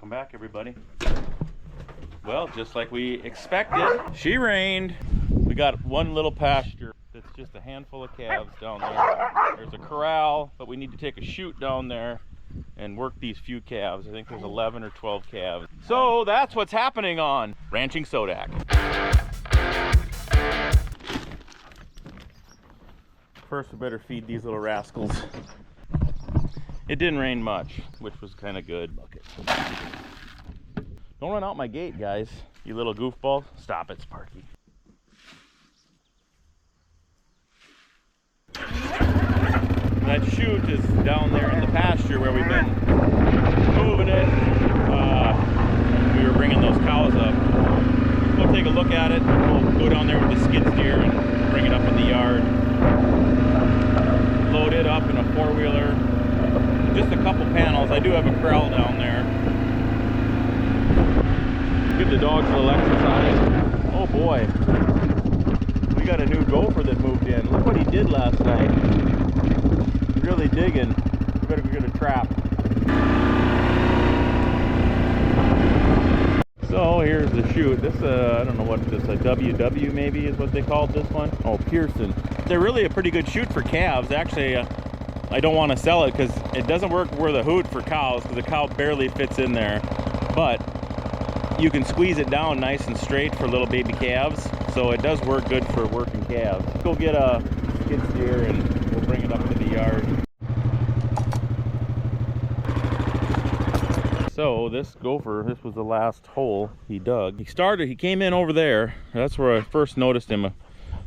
Welcome back, everybody. Well, just like we expected, she rained. We got one little pasture that's just a handful of calves down there. There's a corral, but we need to take a chute down there and work these few calves. I think there's 11 or 12 calves. So that's what's happening on Ranching Sodak. First, we better feed these little rascals. It didn't rain much, which was kind of good. Don't run out my gate, guys. You little goofball. Stop it, Sparky. That chute is down there in the pasture where we've been moving it. We were bringing those cows up. We'll take a look at it. We'll go down there with the skid steer and bring it up in the yard. Load it up in a four-wheeler. Just a couple panels. I do have a corral down there. Give the dogs a little exercise. Oh boy. We got a new gopher that moved in. Look what he did last night. Really digging. We better go get a trap. So here's the chute. This I don't know what this, a WW maybe is what they called this one. Oh, Pearson. They're really a pretty good chute for calves. Actually, I don't want to sell it because it doesn't work worth a hoot for cows because the cow barely fits in there. But you can squeeze it down nice and straight for little baby calves. So it does work good for working calves. Let's go get a skid steer and we'll bring it up to the yard. So this gopher, this was the last hole he dug. He came in over there. That's where I first noticed him a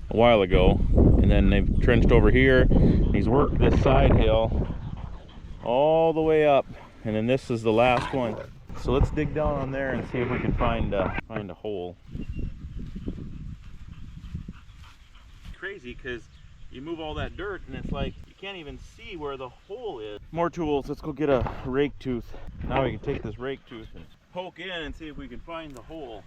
while ago. And then they've trenched over here. He's worked this side hill all the way up. And then this is the last one. So let's dig down on there and see if we can find a hole. Crazy because you move all that dirt and it's like you can't even see where the hole is. More tools. Let's go get a rake tooth. Now we can take this rake tooth and poke in and see if we can find the hole.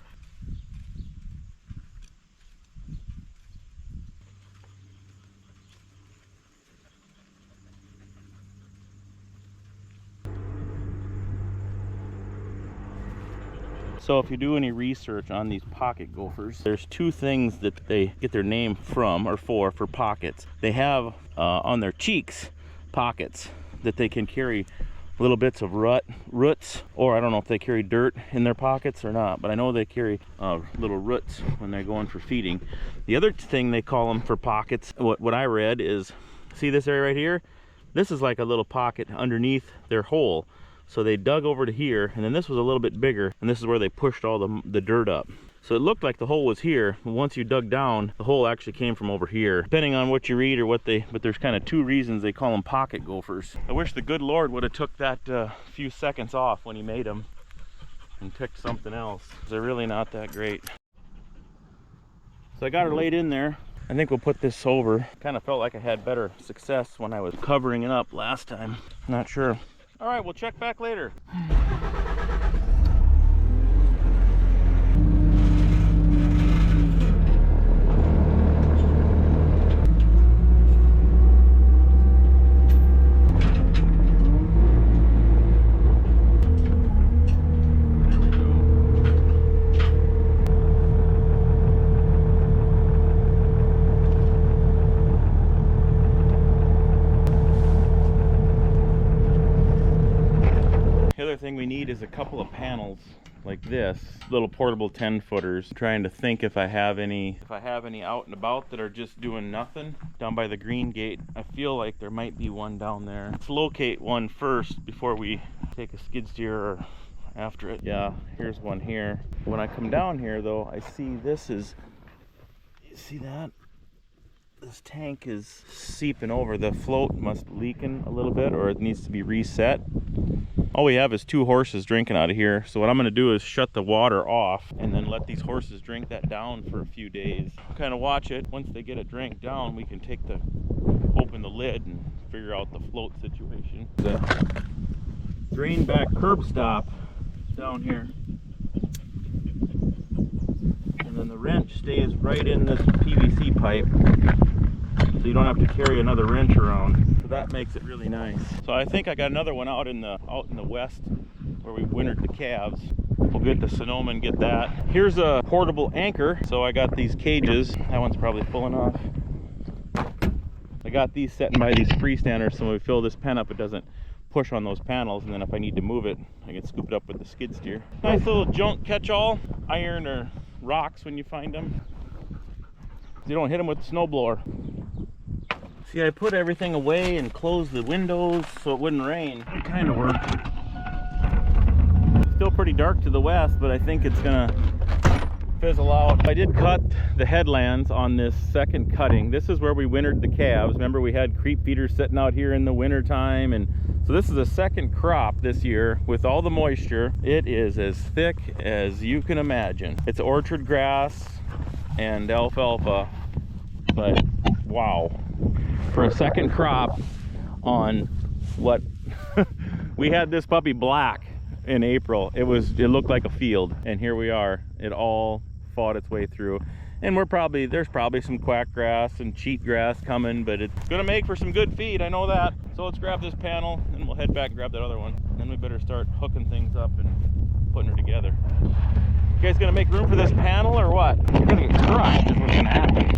So if you do any research on these pocket gophers, there's two things that they get their name from or for pockets. They have on their cheeks pockets that they can carry little bits of roots, or I don't know if they carry dirt in their pockets or not, but I know they carry little roots when they're going for feeding. The other thing they call them for pockets, what I read is, see this area right here? This is like a little pocket underneath their hole. So they dug over to here, and then this was a little bit bigger, and this is where they pushed all the dirt up. So it looked like the hole was here, but once you dug down, the hole actually came from over here. Depending on what you read or but there's kind of two reasons they call them pocket gophers. I wish the good Lord would have took that few seconds off when he made them and picked something else. They're really not that great. So I got her laid in there. I think we'll put this over. Kind of felt like I had better success when I was covering it up last time. Not sure. All right, we'll check back later. Thing we need is a couple of panels like this, little portable 10-footers. Trying to think if I have any out and about that are just doing nothing. Down by the green gate, I feel like there might be one down there. Let's locate one first before we take a skid steer or after it. Yeah, here's one here. When I come down here though, I see this is, you see that? This tank is seeping over. The float must be leaking a little bit, or it needs to be reset. All we have is 2 horses drinking out of here. So what I'm going to do is shut the water off and then let these horses drink that down for a few days. Kind of watch it. Once they get it drank down, we can open the lid and figure out the float situation. The drain back curb stop down here. And then the wrench stays right in this PVC pipe. So you don't have to carry another wrench around. So that makes it really nice. So I think I got another one out in the west where we wintered the calves. We'll get the Sonoma and get that. Here's a portable anchor. So I got these cages. That one's probably full enough. I got these setting by these freestanders, so when we fill this pen up, it doesn't push on those panels, and then if I need to move it, I can scoop it up with the skid steer. Nice little junk catch-all, iron or rocks when you find them. You don't hit them with the snowblower. See, I put everything away and closed the windows so it wouldn't rain. It kind of worked. It's still pretty dark to the west, but I think it's gonna fizzle out. I did cut the headlands on this second cutting. This is where we wintered the calves. Remember, we had creep feeders sitting out here in the winter time, and so this is a second crop this year with all the moisture. It is as thick as you can imagine. It's orchard grass and alfalfa, but wow, for a second crop on what we had this puppy black in April. It looked like a field, and here we are. It all fought its way through, and there's probably some quack grass and cheat grass coming, but it's gonna make for some good feed, I know that. So let's grab this panel and we'll head back and grab that other one. Then we better start hooking things up and putting her together. You guys gonna make room for this panel or what? You're gonna get crushed is what's gonna happen.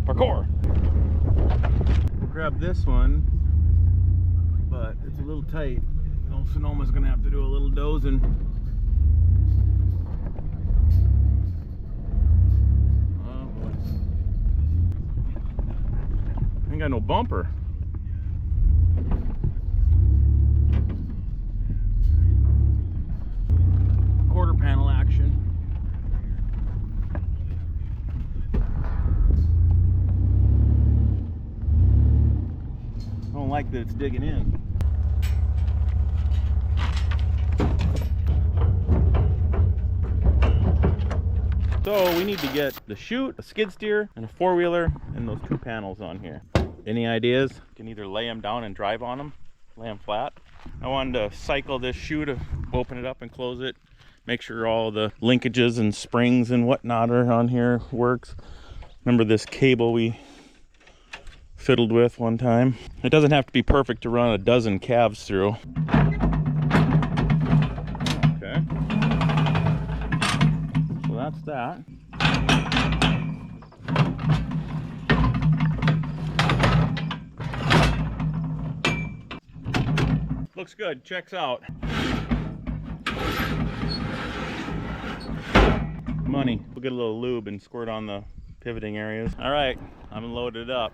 Parkour! We'll grab this one, but it's a little tight. Old Sonoma's gonna have to do a little dozing. Oh boy. Ain't got no bumper. Quarter panel action. I don't like that it's digging in. So we need to get the chute, a skid steer, and a four-wheeler, and those two panels on here. Any ideas? You can either lay them down and drive on them, lay them flat. I wanted to cycle this chute, open it up and close it, make sure all the linkages and springs and whatnot are on here, works. Remember this cable we fiddled with one time. It doesn't have to be perfect to run a dozen calves through. Okay. So that's that. Looks good, checks out. Money. We'll get a little lube and squirt on the pivoting areas. All right, I'm loaded up.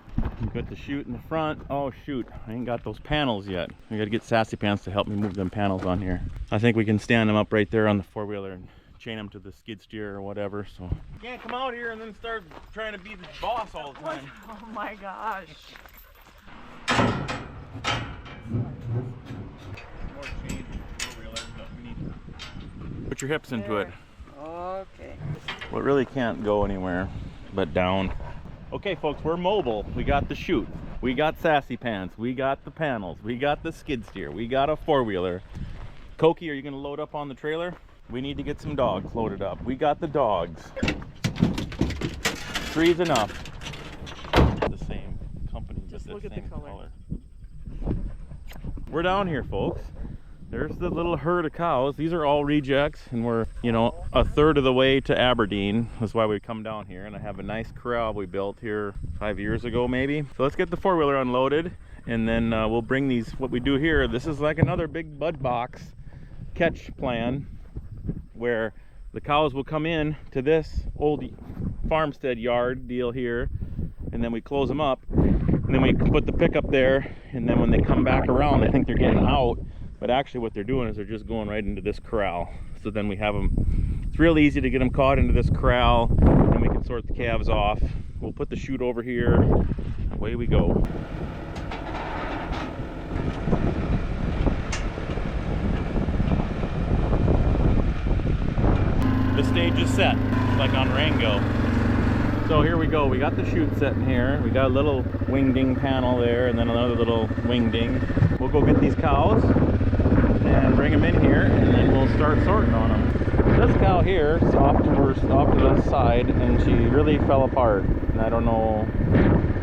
Got the chute in the front. Oh shoot, I ain't got those panels yet. I gotta get Sassy Pants to help me move them panels on here. I think we can stand them up right there on the four-wheeler and chain them to the skid steer or whatever. So you can't come out here and then start trying to be the boss all the time. Oh my gosh. More chain four-wheeler, but we need to put your hips into it. Okay. Well, it really can't go anywhere but down. Okay folks, we're mobile. We got the chute, we got Sassy Pants, we got the panels, we got the skid steer, we got a four-wheeler. Koki, are you gonna load up on the trailer? We need to get some dogs loaded up. We got the dogs. Three's enough. The same company, Just but look the at the same color. We're down here, folks. There's the little herd of cows. These are all rejects, and we're, you know, a third of the way to Aberdeen. That's why we come down here, and I have a nice corral we built here 5 years ago, maybe. So let's get the four-wheeler unloaded, and then we'll bring these, what we do here, this is like another big bud box catch plan, where the cows will come in to this old farmstead yard deal here, and then we close them up, and then we put the pickup there, and then when they come back around, they think they're getting out. But actually what they're doing is they're just going right into this corral. So then we have them, it's real easy to get them caught into this corral, and we can sort the calves off. We'll put the chute over here, away we go. The stage is set, like on Rango. So here we go, we got the chute setting here. We got a little wing ding panel there, and then another little wing ding. We'll go get these cows, and and bring them in here, and then we'll start sorting on them. This cow here is off to the side, and she really fell apart, and I don't know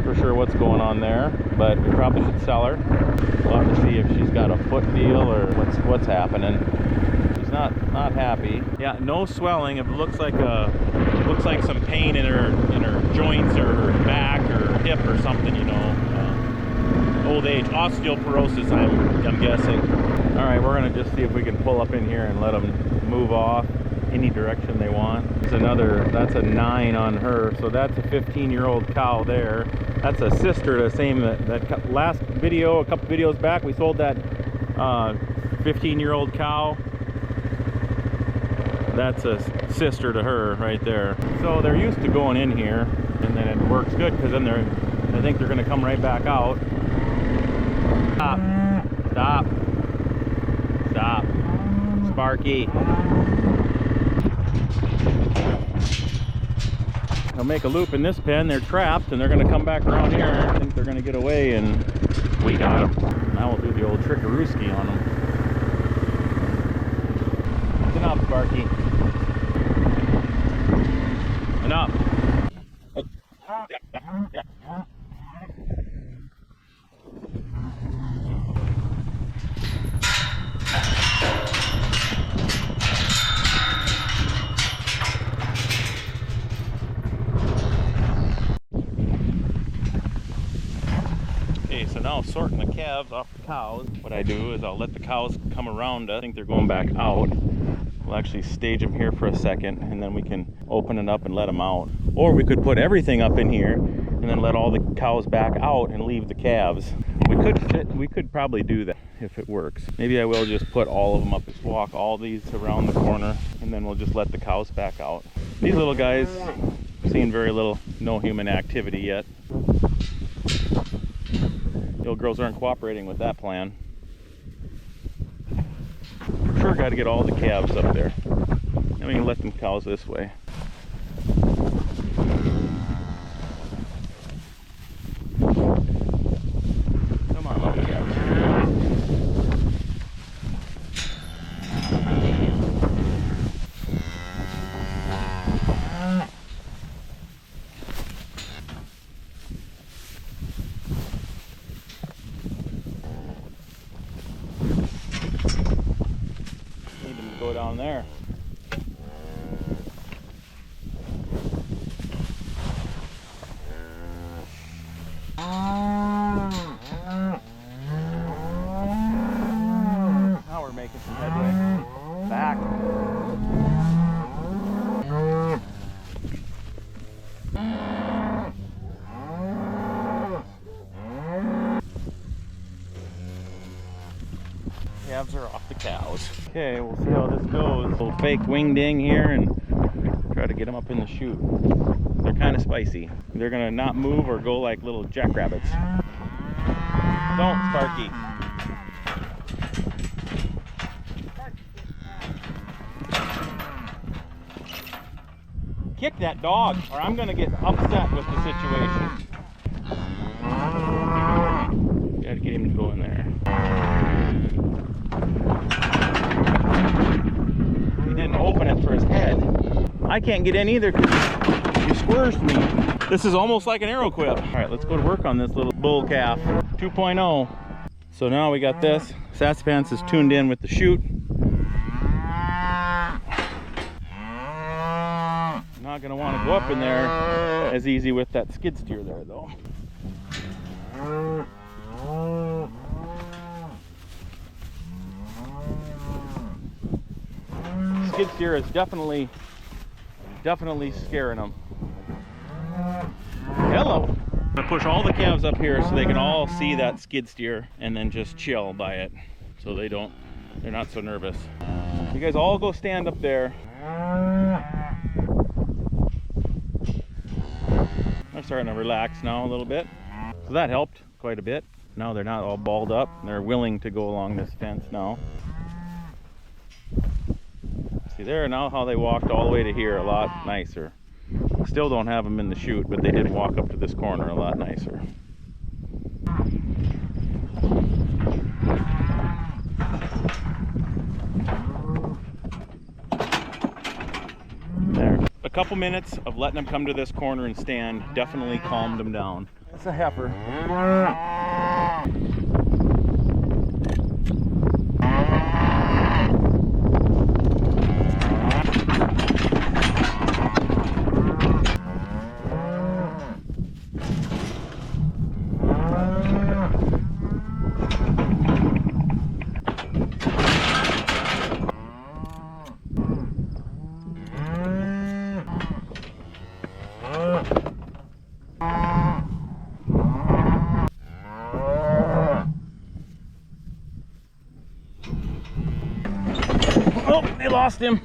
for sure what's going on there, but we probably should sell her. We'll have to see if she's got a foot deal or what's happening. She's not happy. Yeah, no swelling. It looks like some pain in her joints or her back or hip or something, you know. Old age, osteoporosis, I'm guessing. All right, we're gonna just see if we can pull up in here and let them move off any direction they want. That's a 9 on her, so that's a 15-year-old cow there. That's a sister to the same that last video, a couple videos back, we sold that 15-year-old cow. That's a sister to her right there. So they're used to going in here, and then it works good because then I think they're gonna come right back out. Stop. Stop. Stop. Sparky. They'll make a loop in this pen. They're trapped, and they're going to come back around here. I think they're going to get away, and we got them. Now we'll do the old trickarooski on them. Enough, Sparky. Enough. So now sorting the calves off the cows, what I do is I'll let the cows come around. I think they're going back out. We'll actually stage them here for a second, and then we can open it up and let them out. Or we could put everything up in here and then let all the cows back out and leave the calves. We could probably do that if it works. Maybe I will just put all of them up, walk all these around the corner, and then we'll just let the cows back out. These little guys, seeing very little, no human activity yet. The old girls aren't cooperating with that plan. For sure got to get all the calves up there. Then we can let them cows this way. Come on, little calves. Go down there. Now we're making some headway. Back. Calves are off the cows. Okay, we'll see how this goes. A little fake wing ding here and try to get them up in the chute. They're kind of spicy. They're gonna not move or go like little jackrabbits. Don't, Sparky. Kick that dog or I'm gonna get upset with the situation. Gotta get him to go in there. Didn't open it for his head. I can't get in either because you squirged me. This is almost like an arrow quip. All right, let's go to work on this little bull calf 2.0. So now we got this. Sassafras is tuned in with the chute. Not gonna want to go up in there as easy with that skid steer there though. Skid steer is definitely scaring them. Hello. I'm gonna push all the calves up here so they can all see that skid steer and then just chill by it, so they're not so nervous. You guys all go stand up there. They're starting to relax now a little bit, so that helped quite a bit. Now they're not all balled up. They're willing to go along this fence now. See there now how they walked all the way to here, a lot nicer. Still don't have them in the chute, but they did walk up to this corner a lot nicer. couple minutes of letting them come to this corner and stand definitely calmed them down. That's a heifer. Oh, they lost him.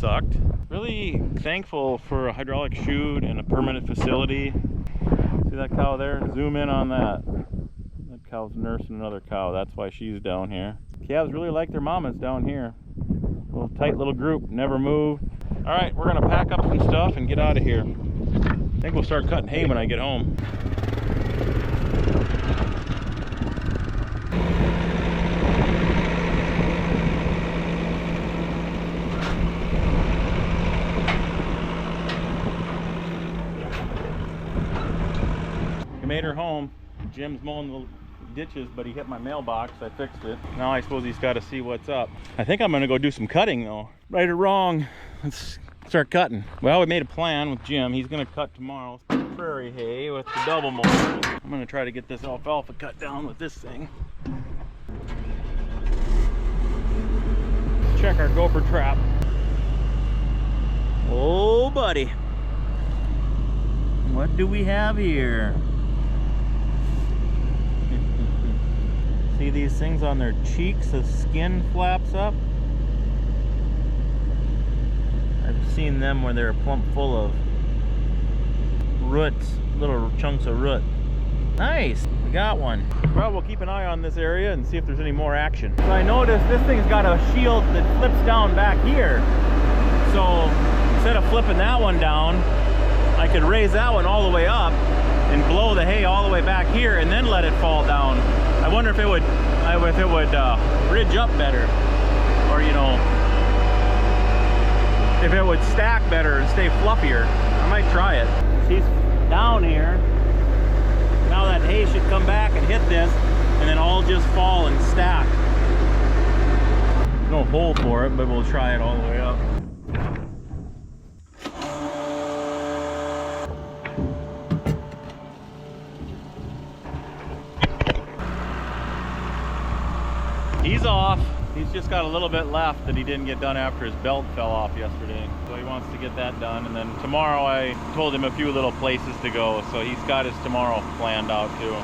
Sucked. Really thankful for a hydraulic chute and a permanent facility. See that cow there? Zoom in on that. That cow's nursing another cow. That's why she's down here. Calves really like their mamas down here. Little tight little group, never move. All right, we're gonna pack up some stuff and get out of here. I think we'll start cutting hay when I get home. Made her home. Jim's mowing the ditches, but he hit my mailbox. I fixed it. Now I suppose he's got to see what's up. I think I'm gonna go do some cutting though. Right or wrong, let's start cutting. Well, we made a plan with Jim. He's gonna cut tomorrow prairie hay with the double mower. I'm gonna try to get this alfalfa cut down with this thing. Let's check our gopher trap. Oh buddy, what do we have here? See these things on their cheeks, the skin flaps up? I've seen them where they're plump full of roots, little chunks of root. Nice, we got one. Well, we'll keep an eye on this area and see if there's any more action. So I noticed this thing's got a shield that flips down back here. So instead of flipping that one down, I could raise that one all the way up and blow the hay all the way back here and then let it fall down. I wonder if it would ridge up better, or you know, if it would stack better and stay fluffier. I might try it. She's down here. Now that hay should come back and hit this and then all just fall and stack. There's no hole for it, but we'll try it all the way up. He's off. He's just got a little bit left that he didn't get done after his belt fell off yesterday. So he wants to get that done. And then tomorrow I told him a few little places to go. So he's got his tomorrow planned out too.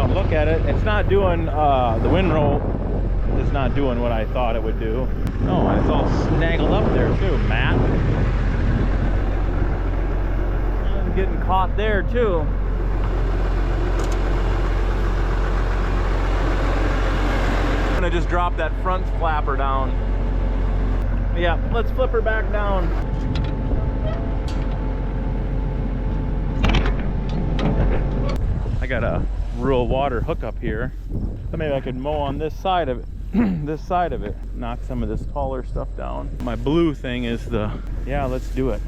Look at it. It's not doing, the windrow is not doing what I thought it would do. Oh, and it's all snaggled up there too, Matt. I'm getting caught there too. I'm gonna just drop that front flapper down. Yeah, let's flip her back down. I got a rural water hookup here, so maybe I could mow on this side of it. This side of it, knock some of this taller stuff down. My blue thing is the, yeah, let's do it.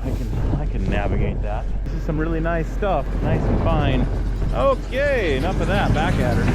I can navigate that. This is some really nice stuff, nice and fine. Okay, enough of that. Back at her.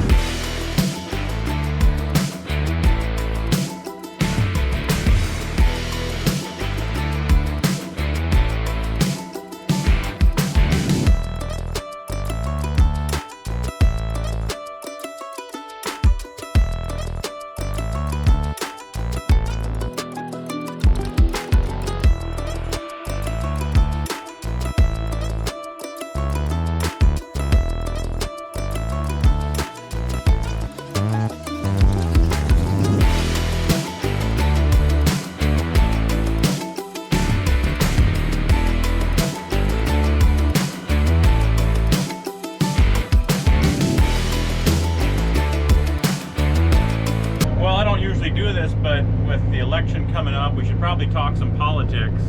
this, but with the election coming up, we should probably talk some politics.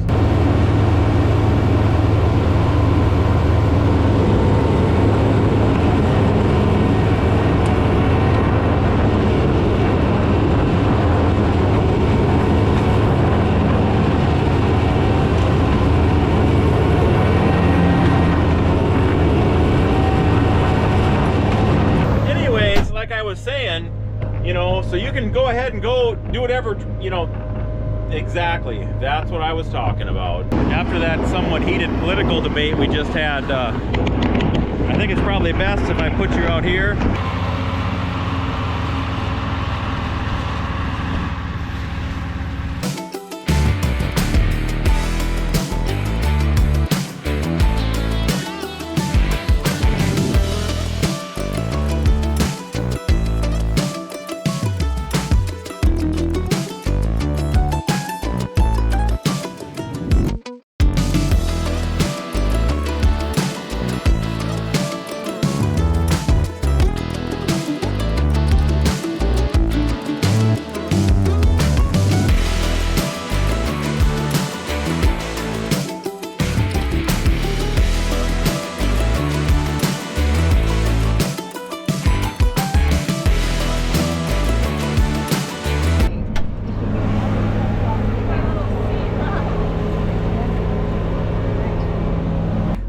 Saying, you know, so you can go ahead and go do whatever, you know. Exactly, that's what I was talking about. After that somewhat heated political debate we just had, I think it's probably best if I put you out here.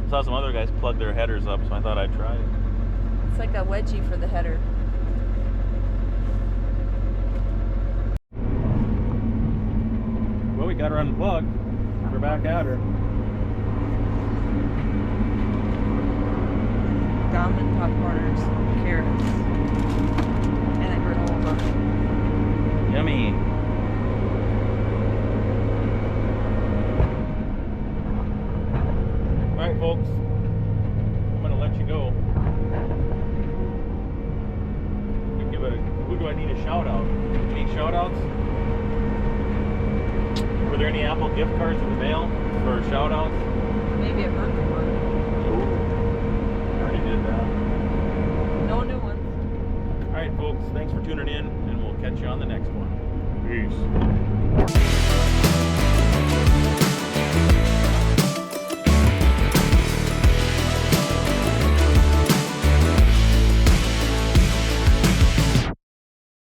Saw some other guys plug their headers up, so I thought I'd try it. It's like a wedgie for the header. Well, we got her unplugged. We're back at her. Almond popcorners, carrots, and a granola. Yummy. Alright folks, I'm going to let you go. Who do I need a shout out? Any shout outs? Were there any Apple gift cards in the mail for shout outs? Maybe a birthday one. I already did that. No new ones. Alright folks, thanks for tuning in, and we'll catch you on the next one. Peace.